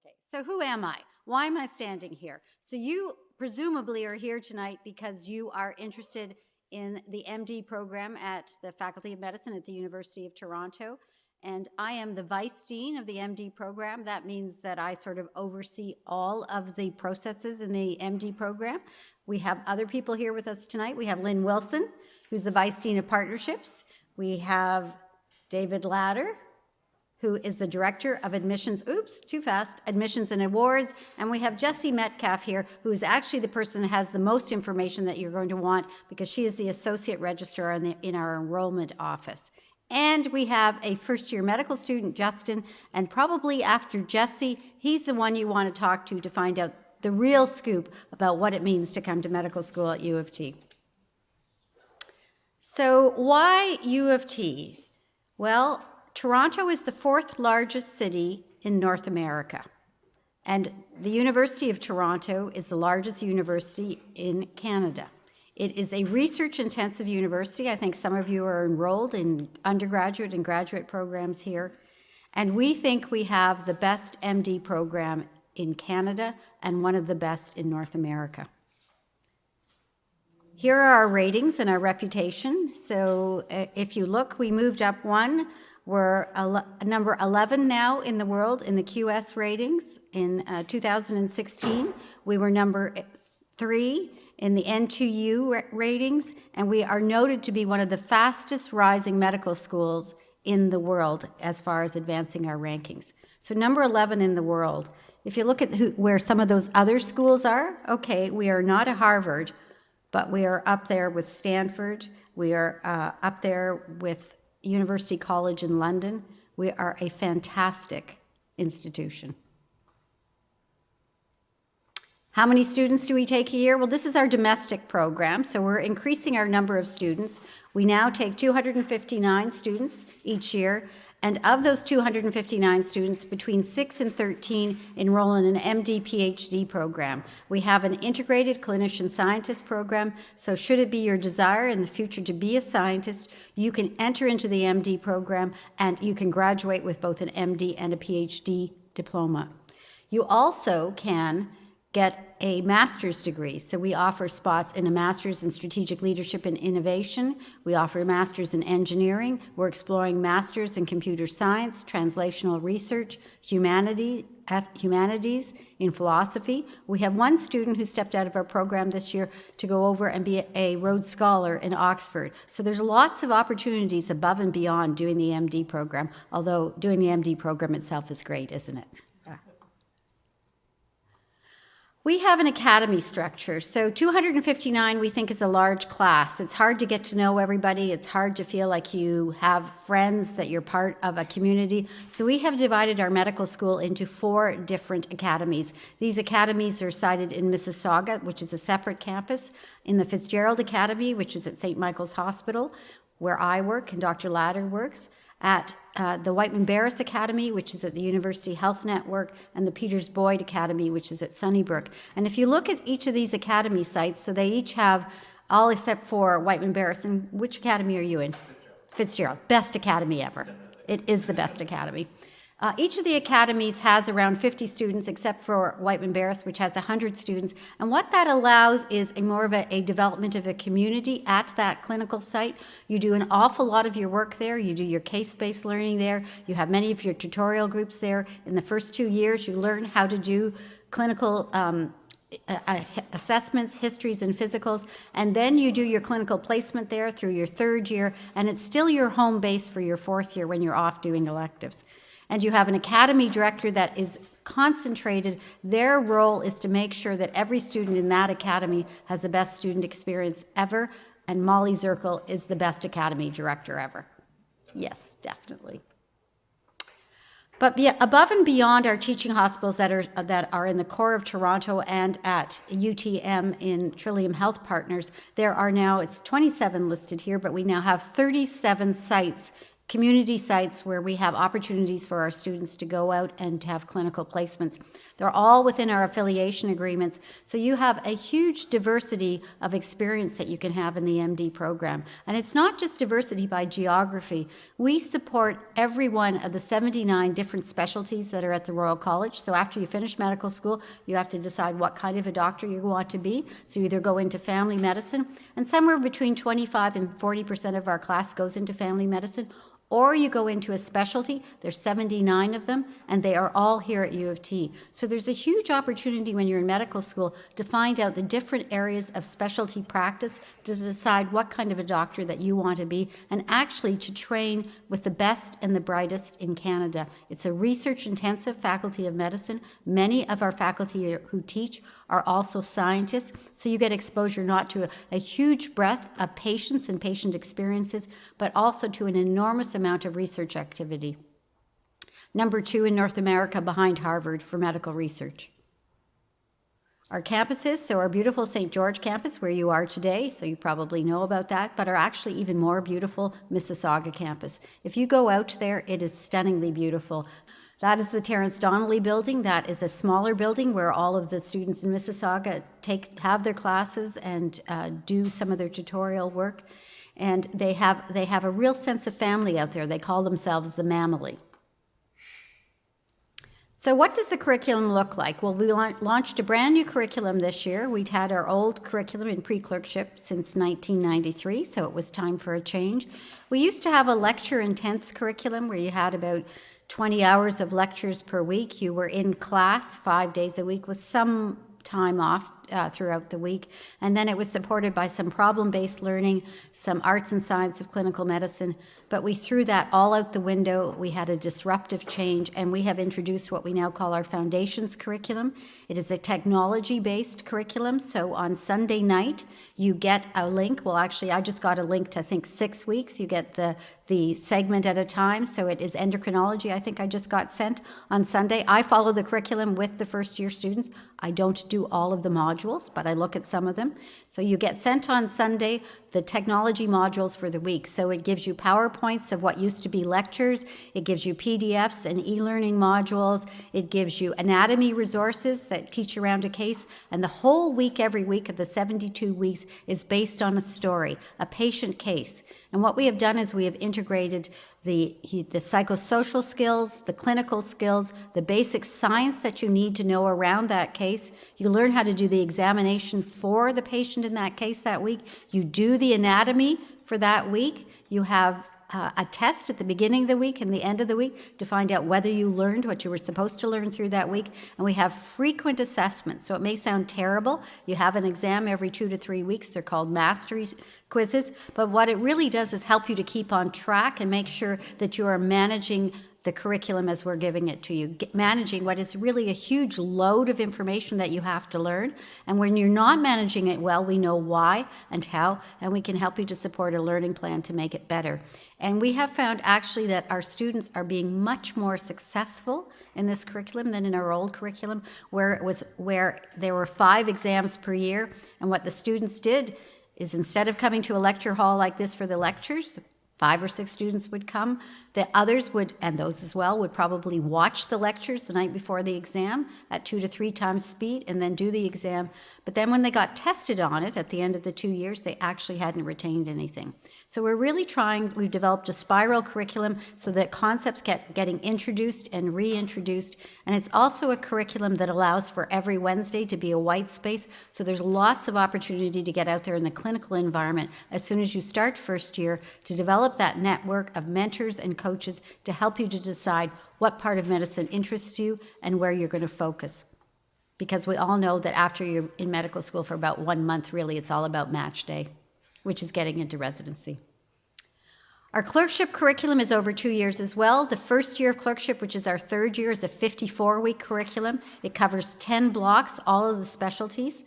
Okay, so who am I? Why am I standing here? So you presumably are here tonight because you are interested in the MD program at the Faculty of Medicine at the University of Toronto. And I am the Vice Dean of the MD program. That means that I sort of oversee all of the processes in the MD program. We have other people here with us tonight. We have Lynn Wilson, who's the Vice Dean of Partnerships. We have David Ladder, who is the Director of Admissions, Admissions and Awards. And we have Jessie Metcalf here, who is actually the person that has the most information that you're going to want because she is the Associate Registrar in our enrollment office. And we have a first-year medical student, Justin, and probably after Jessie, he's the one you want to talk to find out the real scoop about what it means to come to medical school at U of T. So why U of T? Well, Toronto is the fourth largest city in North America, and the University of Toronto is the largest university in Canada. It is a research-intensive university. I think some of you are enrolled in undergraduate and graduate programs here, and we think we have the best MD program in Canada and one of the best in North America. Here are our ratings and our reputation. So if you look, we moved up one. We're number 11 now in the world in the QS ratings. In 2016, we were number 3 in the N2U ratings, and we are noted to be one of the fastest rising medical schools in the world as far as advancing our rankings. So number 11 in the world. If you look at where some of those other schools are, okay, we are not a Harvard, but we are up there with Stanford. We are up there with University College in London. We are a fantastic institution. How many students do we take a year? Well, this is our domestic program, so we're increasing our number of students. We now take 259 students each year, and of those 259 students, between 6 and 13 enroll in an MD PhD program. We have an integrated clinician scientist program, so should it be your desire in the future to be a scientist, you can enter into the MD program and you can graduate with both an MD and a PhD diploma. You also can get a master's degree. So we offer spots in a master's in strategic leadership and innovation. We offer a master's in engineering. We're exploring masters in computer science, translational research, humanities, in philosophy. We have one student who stepped out of our program this year to go over and be a Rhodes Scholar in Oxford. So there's lots of opportunities above and beyond doing the MD program, although doing the MD program itself is great, isn't it? We have an academy structure, so 259 we think is a large class. It's hard to get to know everybody. It's hard to feel like you have friends, that you're part of a community. So we have divided our medical school into 4 different academies. These academies are sited in Mississauga, which is a separate campus, in the Fitzgerald Academy, which is at St. Michael's Hospital, where I work and Dr. Ladder works, at the Whiteman-Barris Academy, which is at the University Health Network, and the Peters Boyd Academy, which is at Sunnybrook. And if you look at each of these academy sites, so they each have, all except for Whiteman-Barris, and which academy are you in? Fitzgerald. Best academy ever. It is the best academy. Each of the academies has around 50 students, except for Whiteman-Barris, which has 100 students. And what that allows is more of a development of a community at that clinical site. You do an awful lot of your work there. You do your case-based learning there. You have many of your tutorial groups there. In the first 2 years, you learn how to do clinical assessments, histories, and physicals, and then you do your clinical placement there through your 3rd year, and it's still your home base for your 4th year when you're off doing electives. And you have an academy director that is concentrated. Their role is to make sure that every student in that academy has the best student experience ever, and Molly Zirkle is the best academy director ever. Yes, definitely. But above and beyond our teaching hospitals that are in the core of Toronto and at UTM in Trillium Health Partners, there are now, it's 27 listed here, but we now have 37 sites community sites where we have opportunities for our students to go out and to have clinical placements. They're all within our affiliation agreements, so you have a huge diversity of experience that you can have in the MD program. And it's not just diversity by geography. We support every one of the 79 different specialties that are at the Royal College. So after you finish medical school, you have to decide what kind of a doctor you want to be. So you either go into family medicine, and somewhere between 25 and 40% of our class goes into family medicine, or you go into a specialty. There's 79 of them, and they are all here at U of T. So there's a huge opportunity when you're in medical school to find out the different areas of specialty practice, to decide what kind of a doctor that you want to be, and actually to train with the best and the brightest in Canada. It's a research-intensive faculty of medicine. Many of our faculty who teach are also scientists, so you get exposure not to a huge breadth of patients and patient experiences, but also to an enormous amount of research activity. Number 2 in North America behind Harvard for medical research. Our campuses, so our beautiful St. George campus, where you are today, so you probably know about that, but our actually even more beautiful Mississauga campus. If you go out there, it is stunningly beautiful. That is the Terence Donnelly building. That is a smaller building where all of the students in Mississauga have their classes and do some of their tutorial work. And they have a real sense of family out there. They call themselves the Mamily. So what does the curriculum look like? Well, we launched a brand new curriculum this year. We'd had our old curriculum in pre-clerkship since 1993, so it was time for a change. We used to have a lecture-intense curriculum where you had about 20 hours of lectures per week. You were in class 5 days a week with some time off throughout the week. And then it was supported by some problem-based learning, some arts and science of clinical medicine. But we threw that all out the window. We had a disruptive change, and we have introduced what we now call our Foundations curriculum. It is a technology-based curriculum. So on Sunday night, you get a link. Well, actually, I just got a link to, I think, 6 weeks. You get the segment at a time. So it is endocrinology, I think I just got sent on Sunday. I follow the curriculum with the first-year students. I don't do all of the modules, but I look at some of them. So you get sent on Sunday the technology modules for the week. So it gives you PowerPoints of what used to be lectures. It gives you PDFs and e-learning modules. It gives you anatomy resources that teach around a case. And the whole week, every week of the 72 weeks is based on a story, a patient case. And what we have done is we have integrated the psychosocial skills, the clinical skills, the basic science that you need to know around that case. You learn how to do the examination for the patient in that case that week. You do the anatomy for that week. You have a test at the beginning of the week and the end of the week to find out whether you learned what you were supposed to learn through that week. And we have frequent assessments. So it may sound terrible. You have an exam every 2 to 3 weeks. They're called mastery quizzes. But what it really does is help you to keep on track and make sure that you are managing the curriculum as we're giving it to you, managing what is really a huge load of information that you have to learn. And when you're not managing it well, we know why and how, and we can help you to support a learning plan to make it better. And we have found actually that our students are being much more successful in this curriculum than in our old curriculum, where there were 5 exams per year. And what the students did is, instead of coming to a lecture hall like this for the lectures, 5 or 6 students would come. The others would, and those as well, would probably watch the lectures the night before the exam at 2 to 3 times speed and then do the exam. But then when they got tested on it at the end of the 2 years, they actually hadn't retained anything. So we're really we've developed a spiral curriculum so that concepts kept getting introduced and reintroduced. And it's also a curriculum that allows for every Wednesday to be a white space. So there's lots of opportunity to get out there in the clinical environment as soon as you start first year, to develop that network of mentors and coaches to help you to decide what part of medicine interests you and where you're going to focus. Because we all know that after you're in medical school for about 1 month, really, it's all about match day, which is getting into residency. Our clerkship curriculum is over 2 years as well. The first year of clerkship, which is our 3rd year, is a 54-week curriculum. It covers 10 blocks, all of the specialties.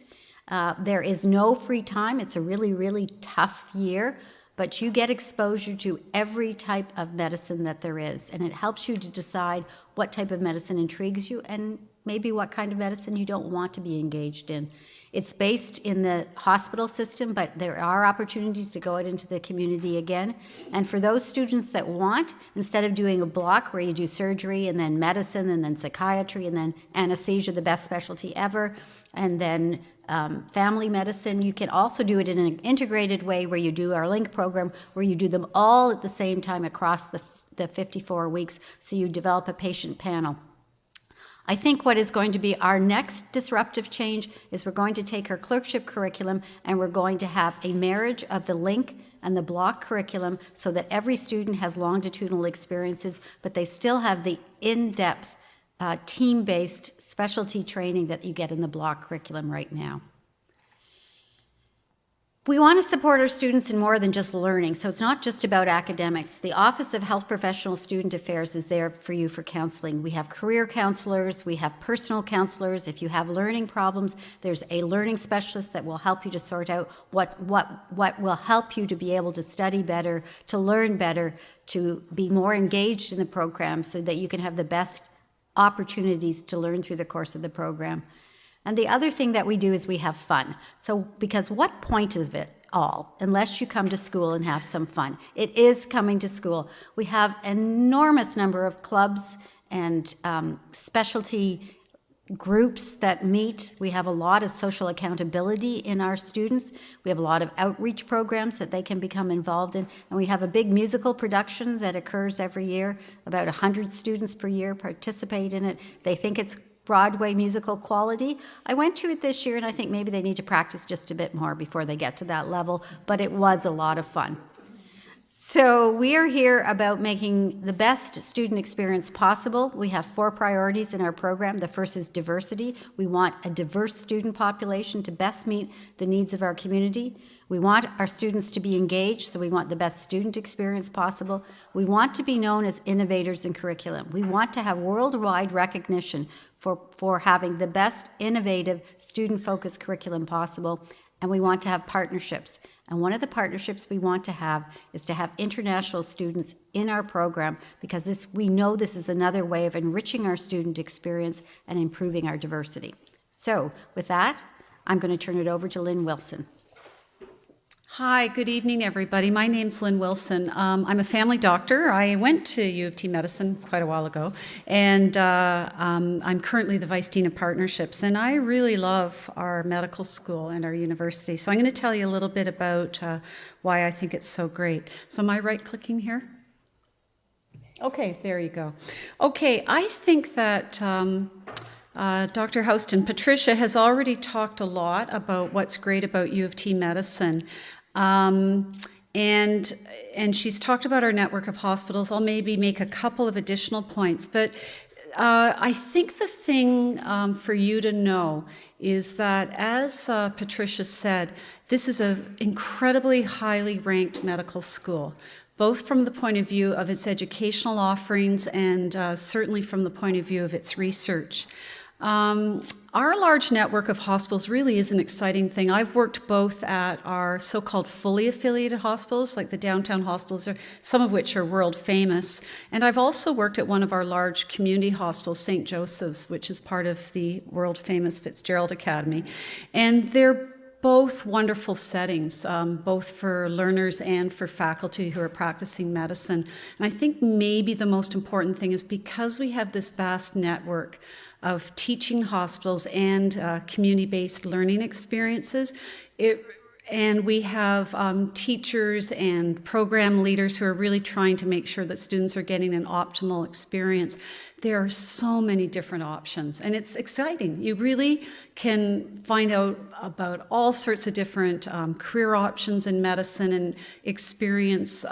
There is no free time. It's a really, really tough year. But you get exposure to every type of medicine that there is, and it helps you to decide what type of medicine intrigues you and maybe what kind of medicine you don't want to be engaged in. It's based in the hospital system, but there are opportunities to go out into the community again. And for those students that want, instead of doing a block where you do surgery and then medicine and then psychiatry and then anesthesia, the best specialty ever, and then family medicine, you can also do it in an integrated way where you do our LINK program, where you do them all at the same time across the 54 weeks, so you develop a patient panel. I think what is going to be our next disruptive change is we're going to take our clerkship curriculum and we're going to have a marriage of the LINK and the block curriculum so that every student has longitudinal experiences, but they still have the in-depth team-based specialty training that you get in the block curriculum right now. We want to support our students in more than just learning, so it's not just about academics. The Office of Health Professional Student Affairs is there for you for counseling. We have career counselors, we have personal counselors. If you have learning problems, there's a learning specialist that will help you to sort out what will help you to be able to study better, to learn better, to be more engaged in the program so that you can have the best opportunities to learn through the course of the program. And the other thing that we do is we have fun. So, because what point is it all, unless you come to school and have some fun? It is coming to school. We have an enormous number of clubs and specialty groups that meet. We have a lot of social accountability in our students. We have a lot of outreach programs that they can become involved in. And we have a big musical production that occurs every year. About 100 students per year participate in it. They think it's Broadway musical quality. I went to it this year and I think maybe they need to practice just a bit more before they get to that level, but it was a lot of fun. So we are here about making the best student experience possible. We have 4 priorities in our program. The first is diversity. We want a diverse student population to best meet the needs of our community. We want our students to be engaged, so we want the best student experience possible. We want to be known as innovators in curriculum. We want to have worldwide recognition for having the best innovative student-focused curriculum possible, and we want to have partnerships. And one of the partnerships we want to have is to have international students in our program, because we know this is another way of enriching our student experience and improving our diversity. So with that, I'm going to turn it over to Lynn Wilson. Hi, good evening, everybody. My name's Lynn Wilson. I'm a family doctor. I went to U of T Medicine quite a while ago, and I'm currently the Vice Dean of Partnerships, and I really love our medical school and our university. So I'm going to tell you a little bit about why I think it's so great. So am I right-clicking here? Okay, there you go. Okay, I think that Dr. Houston, Patricia has already talked a lot about what's great about U of T Medicine. And she's talked about our network of hospitals. I'll maybe make a couple of additional points, but I think the thing for you to know is that, as Patricia said, this is an incredibly highly ranked medical school, both from the point of view of its educational offerings and certainly from the point of view of its research. Our large network of hospitals really is an exciting thing. I've worked both at our so-called fully affiliated hospitals, like the downtown hospitals, some of which are world famous, and I've also worked at one of our large community hospitals, St. Joseph's, which is part of the world famous Fitzgerald Academy, and they're both wonderful settings, both for learners and for faculty who are practicing medicine. And I think maybe the most important thing is because we have this vast network of teaching hospitals and community-based learning experiences, and we have teachers and program leaders who are really trying to make sure that students are getting an optimal experience. There are so many different options, and it's exciting. You really can find out about all sorts of different career options in medicine and experience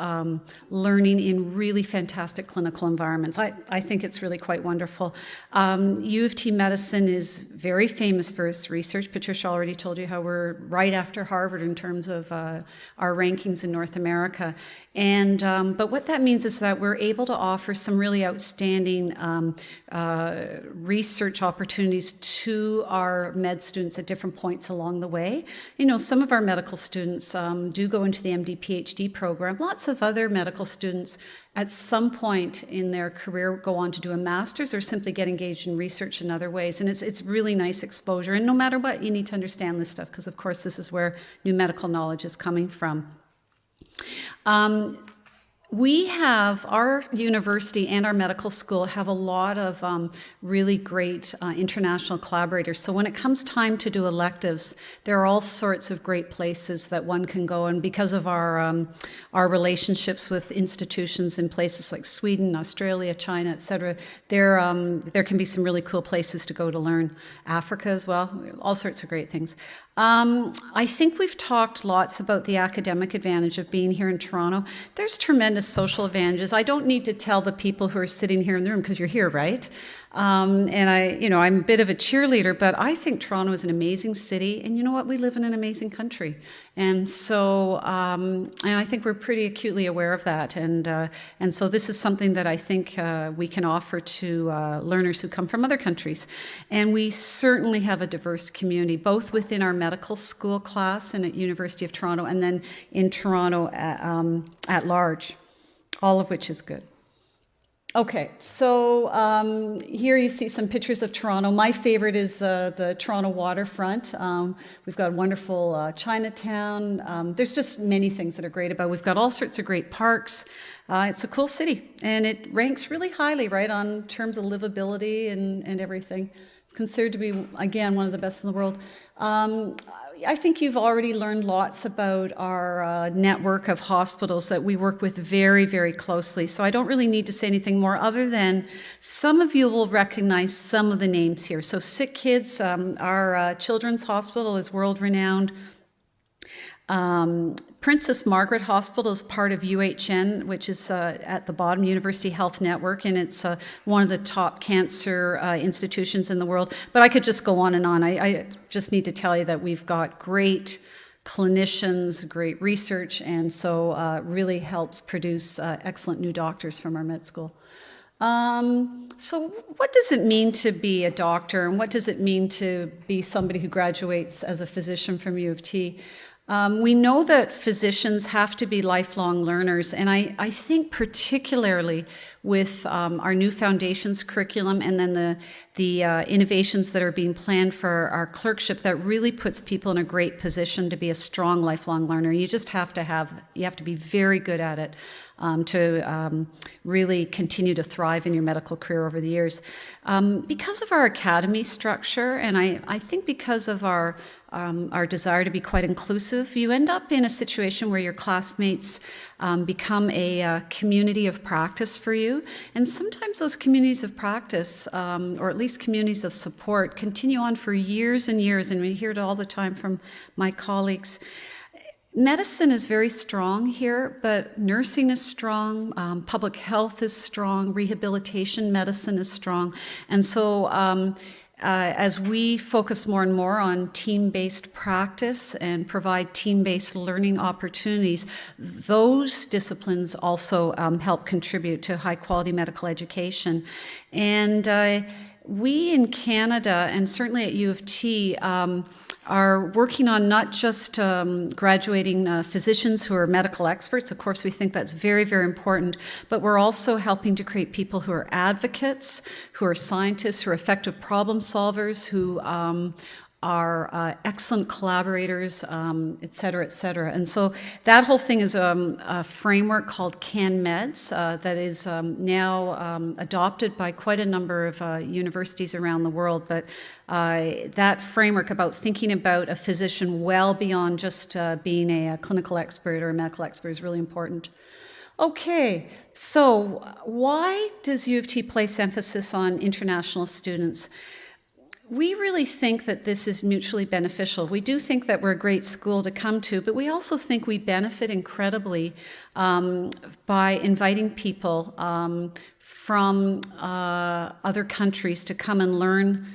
learning in really fantastic clinical environments. I think it's really quite wonderful. U of T Medicine is very famous for its research. Patricia already told you how we're right after Harvard in terms of our rankings in North America. And but what that means is that we're able to offer some really outstanding research opportunities to our med students at different points along the way. You know, some of our medical students do go into the MD PhD program. Lots of other medical students at some point in their career go on to do a master's or simply get engaged in research in other ways. And it's really nice exposure. And no matter what, you need to understand this stuff because, of course, this is where new medical knowledge is coming from. We have, our university and our medical school have a lot of really great international collaborators. So when it comes time to do electives, there are all sorts of great places that one can go. And because of our relationships with institutions in places like Sweden, Australia, China, etc., there can be some really cool places to go to learn. Africa as well, all sorts of great things. I think we've talked lots about the academic advantage of being here in Toronto. There's tremendous social advantages. I don't need to tell the people who are sitting here in the room because you're here, right? And I'm a bit of a cheerleader, but I think Toronto is an amazing city, and you know what? We live in an amazing country, and so and I think we're pretty acutely aware of that, and so this is something that I think we can offer to learners who come from other countries, and we certainly have a diverse community, both within our medical school class and at University of Toronto, and then in Toronto at large, all of which is good. Okay, so here you see some pictures of Toronto. My favorite is the Toronto waterfront. We've got a wonderful Chinatown. There's just many things that are great about it. We've got all sorts of great parks. It's a cool city, and it ranks really highly, right, on terms of livability and everything. It's considered to be, again, one of the best in the world. I think you've already learned lots about our network of hospitals that we work with very, very closely. So I don't really need to say anything more other than some of you will recognize some of the names here. So Sick Kids, our children's hospital is world-renowned. Princess Margaret Hospital is part of UHN, which is at the bottom, University Health Network, and it's one of the top cancer institutions in the world. But I could just go on and on. I just need to tell you that we've got great clinicians, great research, and so really helps produce excellent new doctors from our med school. So what does it mean to be a doctor, and what does it mean to be somebody who graduates as a physician from U of T? We know that physicians have to be lifelong learners, and I think particularly with our new foundations curriculum and then the innovations that are being planned for our clerkship, that really puts people in a great position to be a strong lifelong learner. You just have to be very good at it to really continue to thrive in your medical career over the years. Because of our academy structure, and I think because of our desire to be quite inclusive, you end up in a situation where your classmates become a community of practice for you. And sometimes those communities of practice, or at least communities of support, continue on for years and years, and we hear it all the time from my colleagues. Medicine is very strong here, but nursing is strong, public health is strong, rehabilitation medicine is strong. And so as we focus more and more on team-based practice and provide team-based learning opportunities, those disciplines also help contribute to high-quality medical education. And we in Canada, and certainly at U of T, are working on not just graduating physicians who are medical experts. Of course, we think that's very, very important, but we're also helping to create people who are advocates, who are scientists, who are effective problem solvers, who are excellent collaborators, et cetera, et cetera. And so that whole thing is a framework called CanMeds that is now adopted by quite a number of universities around the world. But that framework about thinking about a physician well beyond just being a clinical expert or a medical expert is really important. Okay, so why does U of T place emphasis on international students? We really think that this is mutually beneficial. We do think that we're a great school to come to, but we also think we benefit incredibly by inviting people from other countries to come and learn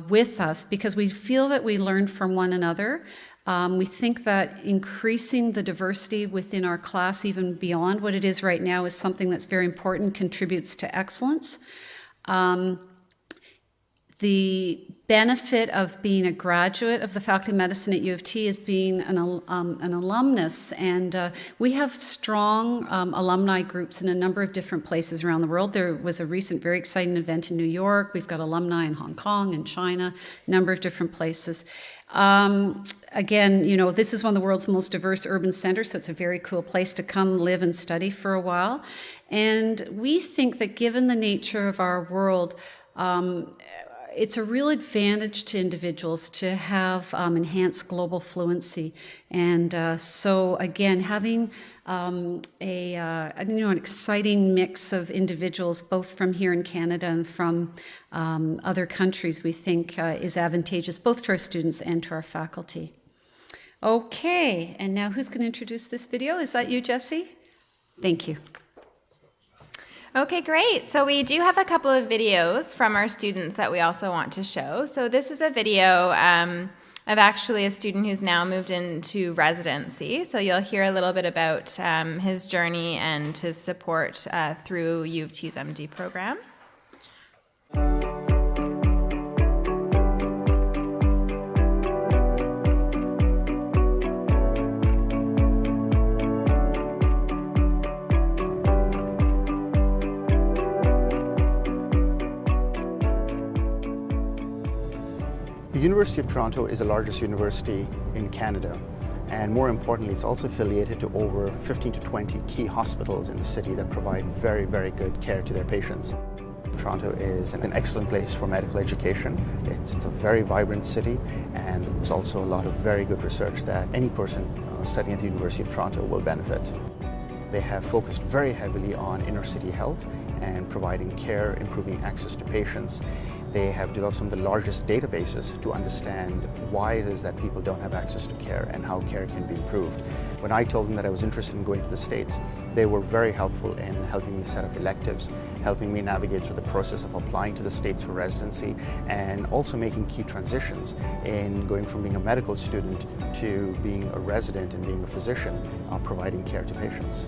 with us, because we feel that we learn from one another. We think that increasing the diversity within our class, even beyond what it is right now, is something that's very important, contributes to excellence. The benefit of being a graduate of the Faculty of Medicine at U of T is being an alumnus, and we have strong alumni groups in a number of different places around the world. There was a recent very exciting event in New York. We've got alumni in Hong Kong and China, a number of different places. Again, you know, this is one of the world's most diverse urban centers, so it's a very cool place to come live and study for a while. And we think that given the nature of our world, it's a real advantage to individuals to have enhanced global fluency. And so again, having an exciting mix of individuals, both from here in Canada and from other countries, we think is advantageous both to our students and to our faculty. Okay, and now who's going to introduce this video? Is that you, Jessie? Thank you. Okay, great. So we do have a couple of videos from our students that we also want to show. So this is a video of actually a student who's now moved into residency. So you'll hear a little bit about his journey and his support through U of T's MD program. The University of Toronto is the largest university in Canada, and more importantly, it's also affiliated to over 15 to 20 key hospitals in the city that provide very, very good care to their patients. Toronto is an excellent place for medical education. It's a very vibrant city, and there's also a lot of very good research that any person studying at the University of Toronto will benefit. They have focused very heavily on inner city health and providing care, improving access to patients. They have developed some of the largest databases to understand why it is that people don't have access to care and how care can be improved. When I told them that I was interested in going to the States, they were very helpful in helping me set up electives, helping me navigate through the process of applying to the States for residency, and also making key transitions in going from being a medical student to being a resident and being a physician, providing care to patients.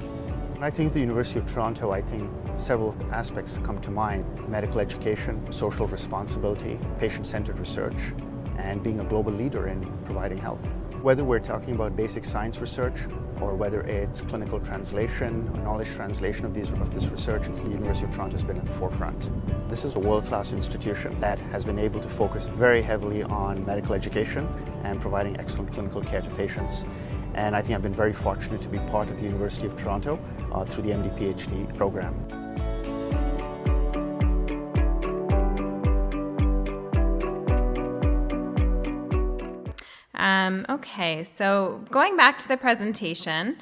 When I think of the University of Toronto, I think several aspects come to mind: medical education, social responsibility, patient-centered research, and being a global leader in providing health. Whether we're talking about basic science research, or whether it's clinical translation or knowledge translation of this research, the University of Toronto has been at the forefront. This is a world-class institution that has been able to focus very heavily on medical education and providing excellent clinical care to patients. And I think I've been very fortunate to be part of the University of Toronto through the MD-PhD program. Okay, so going back to the presentation,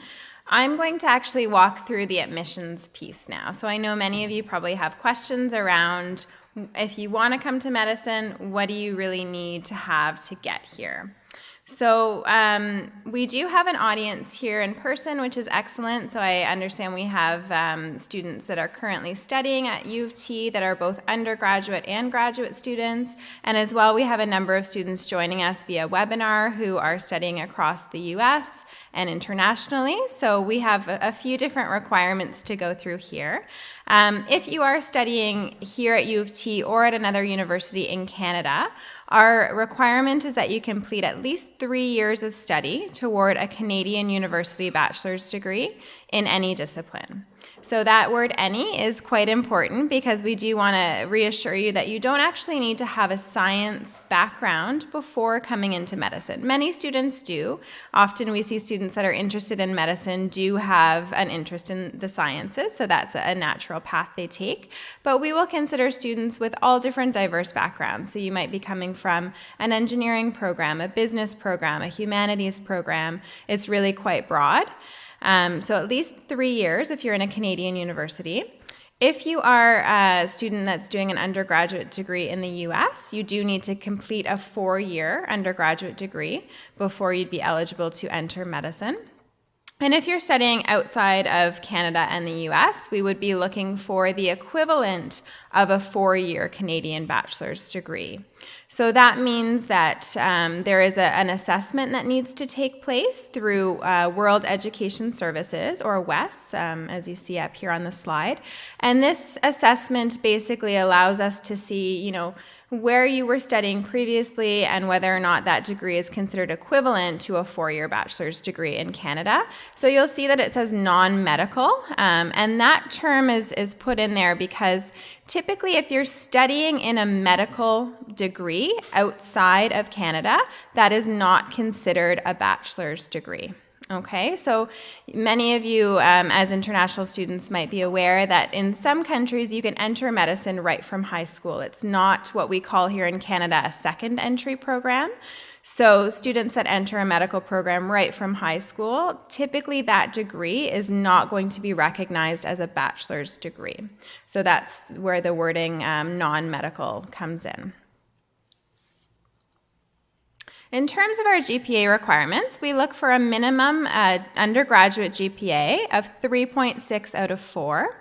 I'm going to actually walk through the admissions piece now. So I know many of you probably have questions around, if you want to come to medicine, what do you really need to have to get here? So we do have an audience here in person, which is excellent. So I understand we have students that are currently studying at U of T that are both undergraduate and graduate students. And as well, we have a number of students joining us via webinar who are studying across the US and internationally. So we have a few different requirements to go through here. If you are studying here at U of T or at another university in Canada, our requirement is that you complete at least 3 years of study toward a Canadian university bachelor's degree in any discipline. So that word any is quite important because we do want to reassure you that you don't actually need to have a science background before coming into medicine. Many students do. Often we see students that are interested in medicine do have an interest in the sciences, so that's a natural path they take. But we will consider students with all different diverse backgrounds. So you might be coming from an engineering program, a business program, a humanities program. It's really quite broad. So at least 3 years if you're in a Canadian university. If you are a student that's doing an undergraduate degree in the US, you do need to complete a 4-year undergraduate degree before you'd be eligible to enter medicine. And if you're studying outside of Canada and the US, we would be looking for the equivalent of a 4-year Canadian bachelor's degree. So that means that there is an assessment that needs to take place through World Education Services, or WES, as you see up here on the slide. And this assessment basically allows us to see, where you were studying previously and whether or not that degree is considered equivalent to a 4-year bachelor's degree in Canada. So you'll see that it says non-medical, and that term is put in there because typically if you're studying in a medical degree outside of Canada, that is not considered a bachelor's degree. Okay, so many of you as international students might be aware that in some countries you can enter medicine right from high school. It's not what we call here in Canada a second entry program. So students that enter a medical program right from high school, typically that degree is not going to be recognized as a bachelor's degree. So that's where the wording non-medical comes in. In terms of our GPA requirements, we look for a minimum undergraduate GPA of 3.6 out of 4.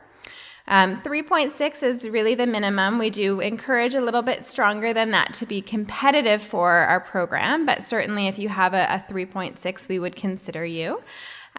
3.6 is really the minimum. We do encourage a little bit stronger than that to be competitive for our program, but certainly if you have a 3.6, we would consider you.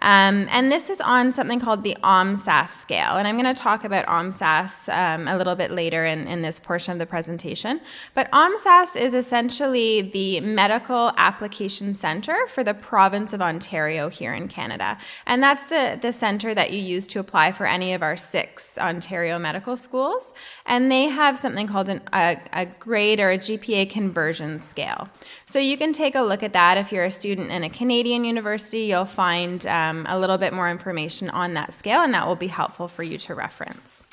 And this is on something called the OMSAS scale. And I'm going to talk about OMSAS a little bit later in this portion of the presentation. But OMSAS is essentially the medical application center for the province of Ontario here in Canada. And that's the center that you use to apply for any of our 6 Ontario medical schools. And they have something called a grade or a GPA conversion scale. So you can take a look at that. If you're a student in a Canadian university, you'll find a little bit more information on that scale, and that will be helpful for you to reference.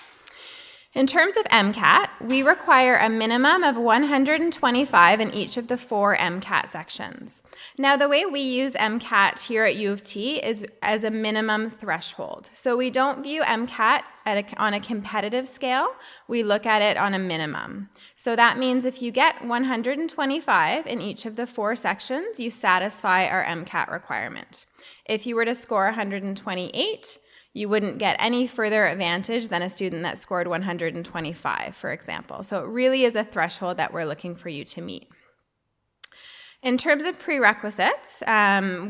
In terms of MCAT, we require a minimum of 125 in each of the 4 MCAT sections. Now, the way we use MCAT here at U of T is as a minimum threshold. So we don't view MCAT on a competitive scale, we look at it on a minimum. So that means if you get 125 in each of the 4 sections, you satisfy our MCAT requirement. If you were to score 128, you wouldn't get any further advantage than a student that scored 125, for example. So it really is a threshold that we're looking for you to meet. In terms of prerequisites,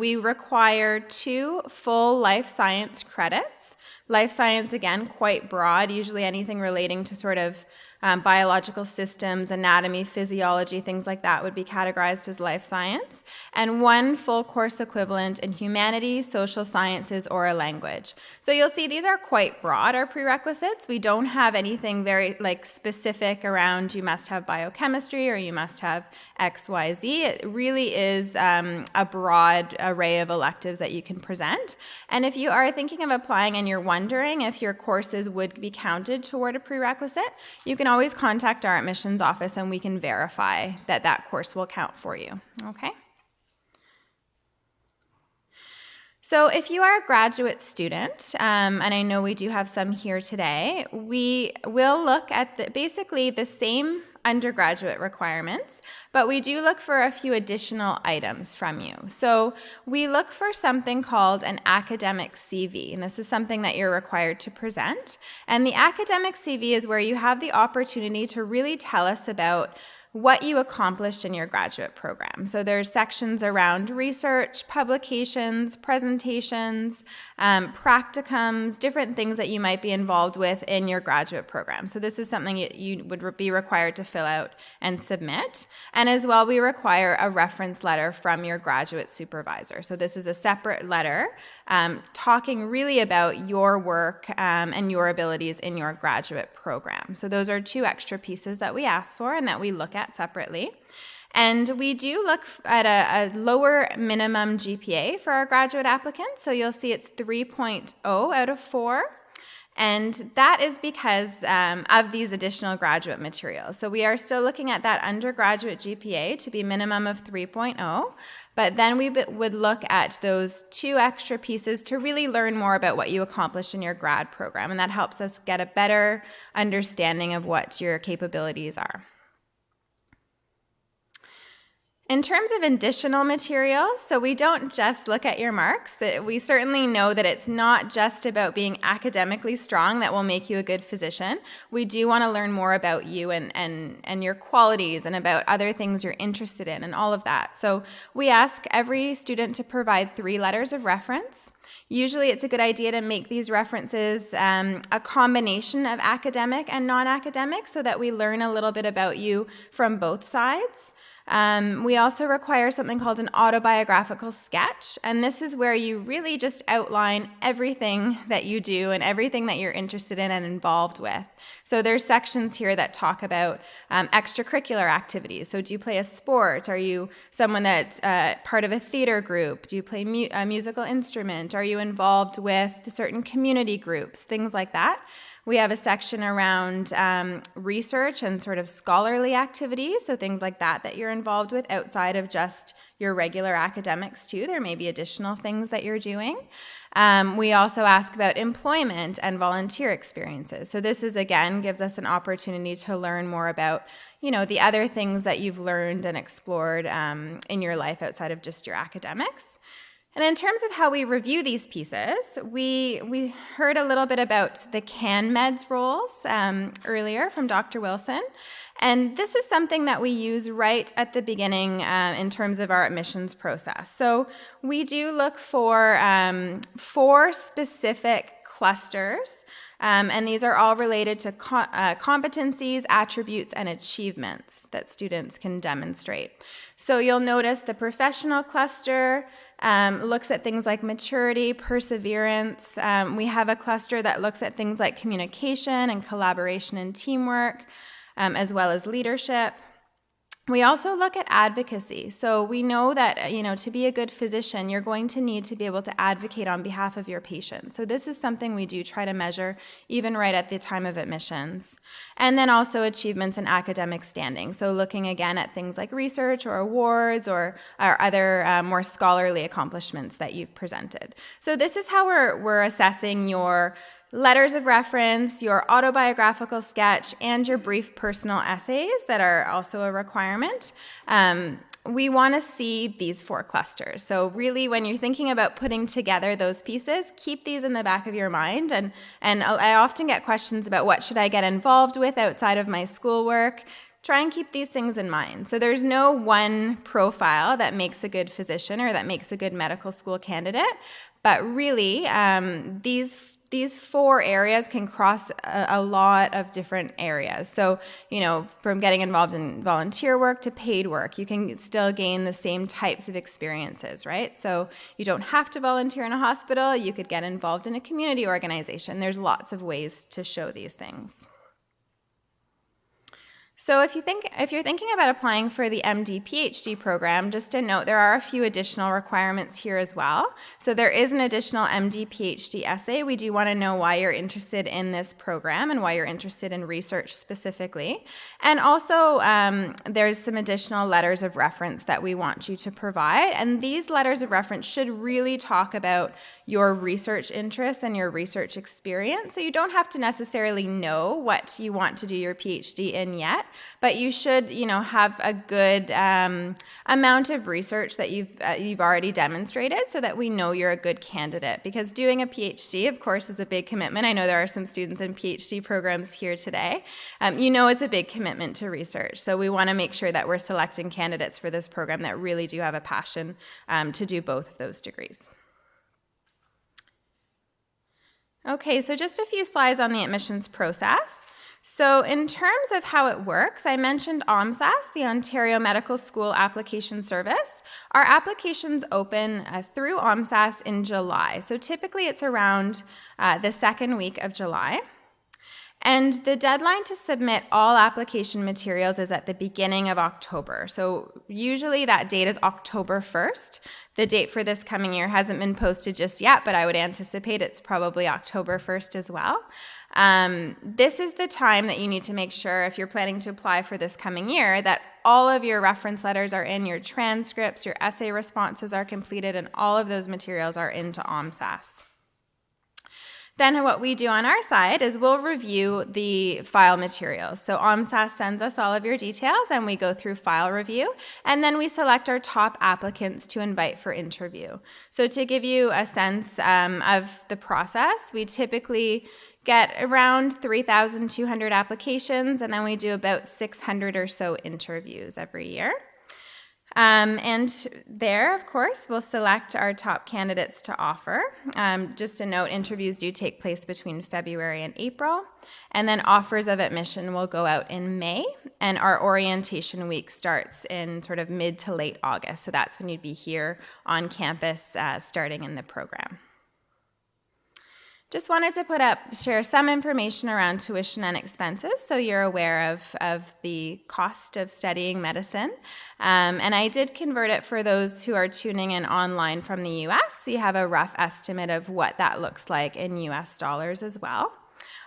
we require 2 full life science credits. Life science, again, quite broad, usually anything relating to sort of biological systems, anatomy, physiology, things like that would be categorized as life science, and 1 full course equivalent in humanities, social sciences, or a language. So you'll see these are quite broad, our prerequisites. We don't have anything very specific around you must have biochemistry or you must have XYZ. It really is a broad array of electives that you can present. And if you are thinking of applying and you're wondering if your courses would be counted toward a prerequisite, you can always contact our admissions office and we can verify that that course will count for you, okay? So if you are a graduate student, and I know we do have some here today, we will look at basically the same undergraduate requirements, but we do look for a few additional items from you. So we look for something called an academic CV, and this is something that you're required to present. And the academic CV is where you have the opportunity to really tell us about what you accomplished in your graduate program. So there's sections around research, publications, presentations, practicums, different things that you might be involved with in your graduate program. So this is something you would be required to fill out and submit. And as well, we require a reference letter from your graduate supervisor. So this is a separate letter talking really about your work and your abilities in your graduate program. So those are 2 extra pieces that we ask for and that we look at separately. And we do look at a lower minimum GPA for our graduate applicants. So you'll see it's 3.0 out of 4. And that is because of these additional graduate materials. So we are still looking at that undergraduate GPA to be minimum of 3.0, but then we would look at those 2 extra pieces to really learn more about what you accomplished in your grad program, and that helps us get a better understanding of what your capabilities are. In terms of additional materials, so we don't just look at your marks. We certainly know that it's not just about being academically strong that will make you a good physician. We do want to learn more about you and your qualities and about other things you're interested in and all of that. So we ask every student to provide 3 letters of reference. Usually it's a good idea to make these references a combination of academic and non-academic so that we learn a little bit about you from both sides. We also require something called an autobiographical sketch, and this is where you really just outline everything that you do and everything that you're interested in and involved with. So there's sections here that talk about extracurricular activities. So do you play a sport? Are you someone that's part of a theater group? Do you play a musical instrument? Are you involved with certain community groups? Things like that. We have a section around research and sort of scholarly activities, so things like that you're involved with outside of just your regular academics too. There may be additional things that you're doing. We also ask about employment and volunteer experiences. So this is, again, gives us an opportunity to learn more about, the other things that you've learned and explored in your life outside of just your academics. And in terms of how we review these pieces, we heard a little bit about the CanMeds roles earlier from Dr. Wilson. And this is something that we use right at the beginning in terms of our admissions process. So we do look for 4 specific clusters, and these are all related to competencies, attributes, and achievements that students can demonstrate. So you'll notice the professional cluster looks at things like maturity, perseverance. We have a cluster that looks at things like communication and collaboration and teamwork, as well as leadership. We also look at advocacy. So we know that, to be a good physician, you're going to need to be able to advocate on behalf of your patients. So this is something we do try to measure even right at the time of admissions. And then also achievements in academic standing. So looking again at things like research or awards or other more scholarly accomplishments that you've presented. So this is how we're assessing your letters of reference, your autobiographical sketch, and your brief personal essays that are also a requirement. We want to see these 4 clusters. So really, when you're thinking about putting together those pieces, keep these in the back of your mind. And I often get questions about what should I get involved with outside of my schoolwork. Try and keep these things in mind. So there's no one profile that makes a good physician or that makes a good medical school candidate, but really these 4 areas can cross a lot of different areas. So, from getting involved in volunteer work to paid work, you can still gain the same types of experiences, right? So you don't have to volunteer in a hospital. You could get involved in a community organization. There's lots of ways to show these things. So if you're thinking about applying for the MD PhD program, just a note, there are a few additional requirements here as well. So there is an additional MD PhD essay. We do want to know why you're interested in this program and why you're interested in research specifically. And also there's some additional letters of reference that we want you to provide. And these letters of reference should really talk about your research interests and your research experience. So you don't have to necessarily know what you want to do your PhD in yet, but you should, have a good amount of research that you've already demonstrated so that we know you're a good candidate. Because doing a PhD, of course, is a big commitment. I know there are some students in PhD programs here today. It's a big commitment to research. So we want to make sure that we're selecting candidates for this program that really do have a passion to do both of those degrees. Okay, so just a few slides on the admissions process. So in terms of how it works, I mentioned OMSAS, the Ontario Medical School Application Service. Our applications open through OMSAS in July. So typically it's around the 2nd week of July. And the deadline to submit all application materials is at the beginning of October. So usually that date is October 1st. The date for this coming year hasn't been posted just yet, but I would anticipate it's probably October 1st as well. This is the time that you need to make sure, if you're planning to apply for this coming year, that all of your reference letters are in, your transcripts, your essay responses are completed, and all of those materials are into OMSAS. Then what we do on our side is we'll review the file materials. So OMSAS sends us all of your details and we go through file review, and then we select our top applicants to invite for interview. So to give you a sense of the process, we typically get around 3,200 applications, and then we do about 600 or so interviews every year. And there, of course, we'll select our top candidates to offer. Just a note, interviews do take place between February and April, and then offers of admission will go out in May, and our orientation week starts in sort of mid to late August, so that's when you'd be here on campus starting in the program. Just wanted to share some information around tuition and expenses so you're aware of the cost of studying medicine. And I did convert it for those who are tuning in online from the US, so you have a rough estimate of what that looks like in US dollars as well.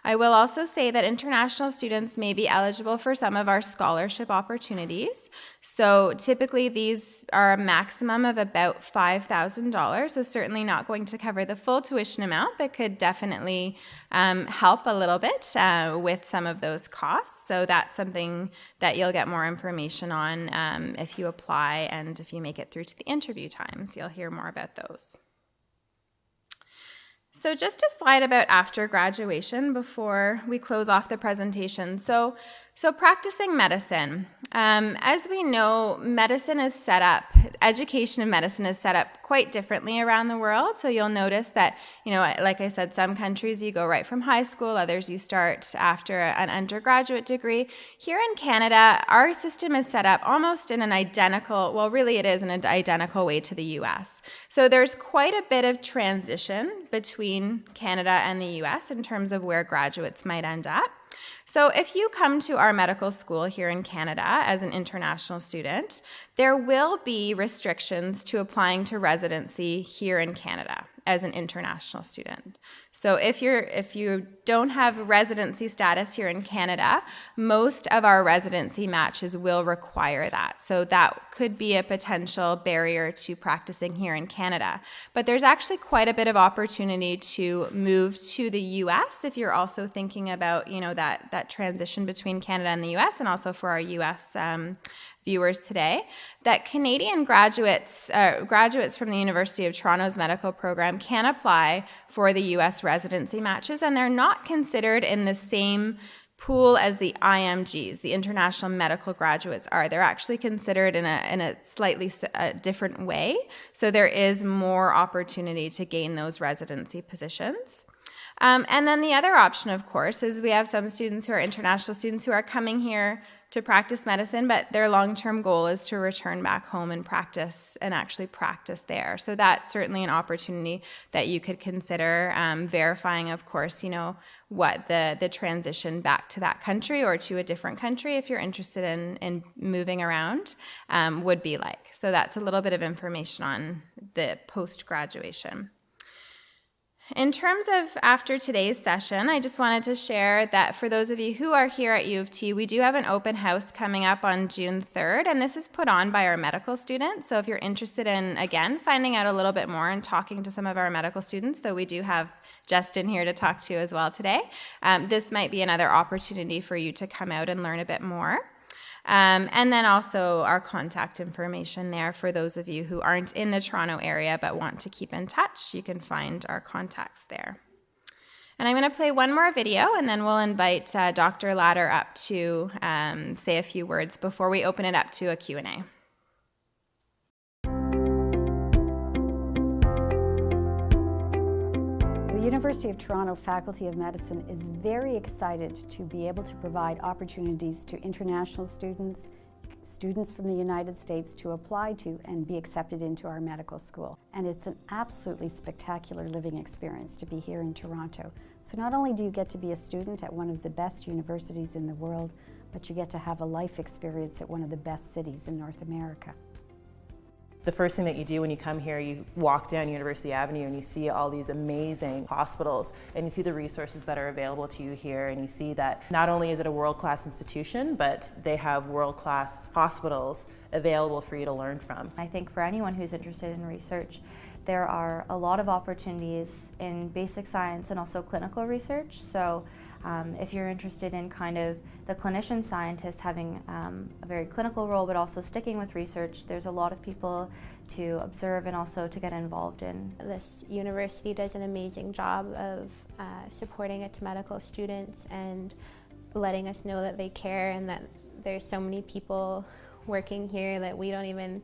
I will also say that international students may be eligible for some of our scholarship opportunities. So typically these are a maximum of about $5,000, so certainly not going to cover the full tuition amount, but could definitely help a little bit with some of those costs. So that's something that you'll get more information on if you apply and if you make it through to the interview times. You'll hear more about those. So just a slide about after graduation before we close off the presentation. So practicing medicine. As we know, education in medicine is set up quite differently around the world. So you'll notice that, like I said, some countries you go right from high school, others you start after an undergraduate degree. Here in Canada, our system is set up almost in an identical, well, really it is in an identical way to the US. So there's quite a bit of transition between Canada and the US in terms of where graduates might end up. So if you come to our medical school here in Canada as an international student, there will be restrictions to applying to residency here in Canada as an international student. So if you don't have residency status here in Canada, most of our residency matches will require that. So that could be a potential barrier to practicing here in Canada. But there's actually quite a bit of opportunity to move to the US if you're also thinking about, that transition between Canada and the US, and also for our US viewers today, that Canadian graduates from the University of Toronto's medical program can apply for the US residency matches, and they're not considered in the same pool as the IMGs, the international medical graduates are. They're actually considered in a slightly different way, so there is more opportunity to gain those residency positions. And then the other option, of course, is we have some students who are international students who are coming here to practice medicine, but their long-term goal is to return back home and actually practice there. So that's certainly an opportunity that you could consider, verifying, of course, what the transition back to that country or to a different country, if you're interested in moving around, would be like. So that's a little bit of information on the post-graduation. In terms of after today's session, I just wanted to share that for those of you who are here at U of T, we do have an open house coming up on June 3rd, and this is put on by our medical students. So if you're interested in, again, finding out a little bit more and talking to some of our medical students, though we do have Justin here to talk to as well today, this might be another opportunity for you to come out and learn a bit more. And then also our contact information there for those of you who aren't in the Toronto area but want to keep in touch. You can find our contacts there. And I'm going to play one more video, and then we'll invite Dr. Ladder up to say a few words before we open it up to a Q&A. The University of Toronto Faculty of Medicine is very excited to be able to provide opportunities to international students, students from the United States to apply to and be accepted into our medical school. And it's an absolutely spectacular living experience to be here in Toronto. So not only do you get to be a student at one of the best universities in the world, but you get to have a life experience at one of the best cities in North America. The first thing that you do when you come here, you walk down University Avenue and you see all these amazing hospitals, and you see the resources that are available to you here, and you see that not only is it a world-class institution, but they have world-class hospitals available for you to learn from. I think for anyone who's interested in research, there are a lot of opportunities in basic science and also clinical research. So if you're interested in kind of the clinician scientist having a very clinical role but also sticking with research, there's a lot of people to observe and also to get involved in. This university does an amazing job of supporting its medical students and letting us know that they care and that there's so many people working here that we don't even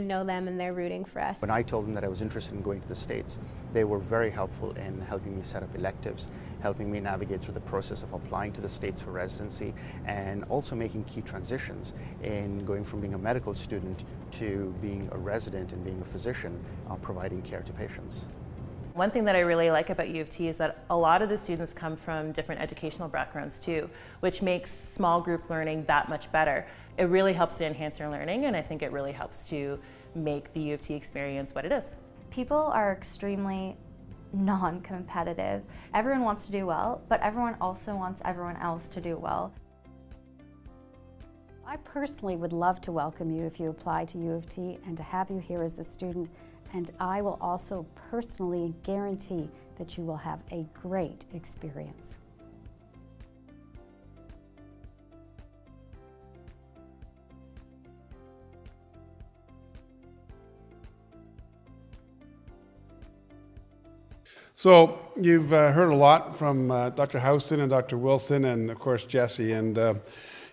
know them and they're rooting for us. When I told them that I was interested in going to the States, they were very helpful in helping me set up electives, helping me navigate through the process of applying to the States for residency, and also making key transitions in going from being a medical student to being a resident and being a physician, providing care to patients. One thing that I really like about U of T is that a lot of the students come from different educational backgrounds too, which makes small group learning that much better. It really helps to enhance your learning, and I think it really helps to make the U of T experience what it is. People are extremely non-competitive. Everyone wants to do well, but everyone also wants everyone else to do well. I personally would love to welcome you if you apply to U of T and to have you here as a student, and I will also personally guarantee that you will have a great experience. So you've heard a lot from Dr. Houston and Dr. Wilson and of course Jesse, and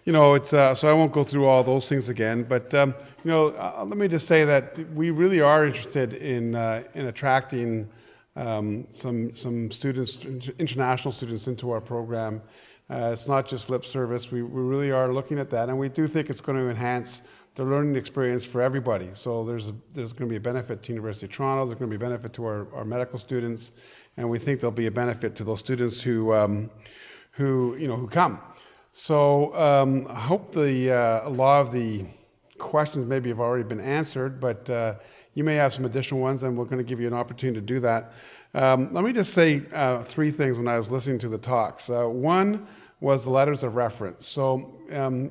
you know, it's so I won't go through all those things again, but you know, let me just say that we really are interested in attracting some students, international students, into our program. It's not just lip service. We really are looking at that, and we do think it's going to enhance the learning experience for everybody. So there's going to be a benefit to University of Toronto. There's going to be a benefit to our medical students, and we think there'll be a benefit to those students who come. So I hope a lot of the questions maybe have already been answered, but you may have some additional ones, and we're going to give you an opportunity to do that. Let me just say three things when I was listening to the talks. One was the letters of reference. So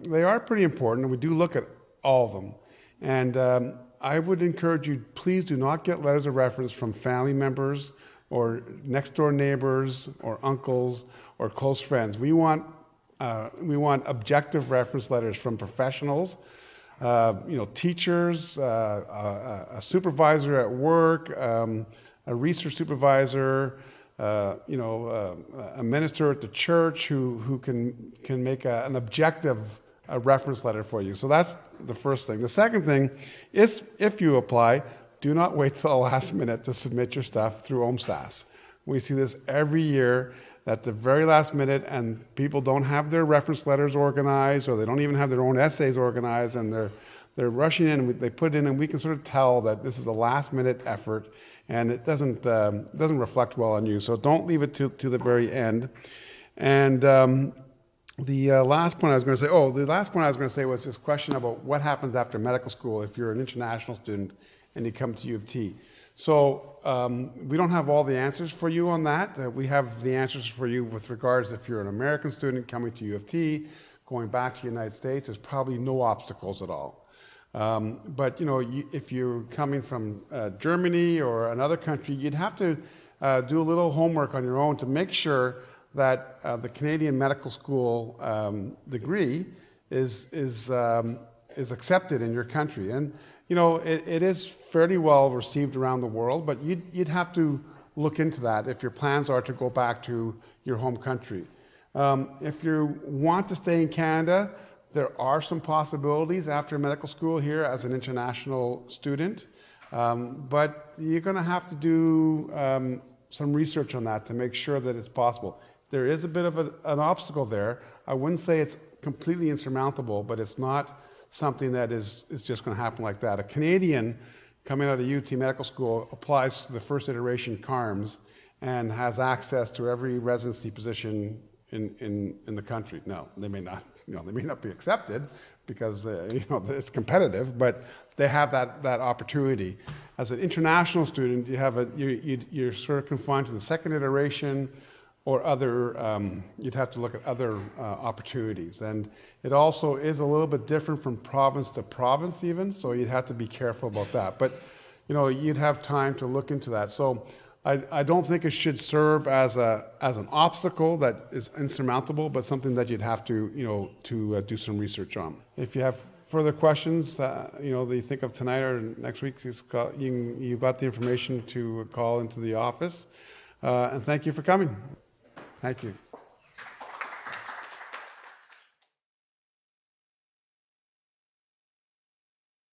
they are pretty important, and we do look at all of them. And I would encourage you, please do not get letters of reference from family members or next door neighbors or uncles or close friends. We want objective reference letters from professionals, teachers, a supervisor at work, a research supervisor, a minister at the church who can make an objective reference letter for you. So that's the first thing. The second thing is, if you apply, do not wait till the last minute to submit your stuff through OMSAS. We see this every year, at the very last minute, and people don't have their reference letters organized, or they don't even have their own essays organized, and they're rushing in, and they put it in, and we can sort of tell that this is a last minute effort, and it doesn't reflect well on you. So don't leave it to the very end. And the last point I was going to say was this question about what happens after medical school if you're an international student and you come to U of T. So we don't have all the answers for you on that. We have the answers for you with regards if you're an American student coming to U of T, going back to the United States, there's probably no obstacles at all. But if you're coming from Germany or another country, you'd have to do a little homework on your own to make sure that the Canadian medical school degree is accepted in your country. And it is fairly well received around the world, but you'd have to look into that if your plans are to go back to your home country. If you want to stay in Canada, there are some possibilities after medical school here as an international student, but you're going to have to do some research on that to make sure that it's possible. There is a bit of an obstacle there. I wouldn't say it's completely insurmountable, but it's not something that is just going to happen like that. A Canadian coming out of UT Medical School applies to the first iteration CARMS and has access to every residency position in the country. No, they may not. They may not be accepted because it's competitive, but they have that opportunity. As an international student, you're sort of confined to the second iteration, or other, you'd have to look at other opportunities. And it also is a little bit different from province to province even, so you'd have to be careful about that. But, you'd have time to look into that. So I don't think it should serve as an obstacle that is insurmountable, but something that you'd have to do some research on. If you have further questions, that you think of tonight or next week, you've got the information to call into the office. And thank you for coming. Thank you.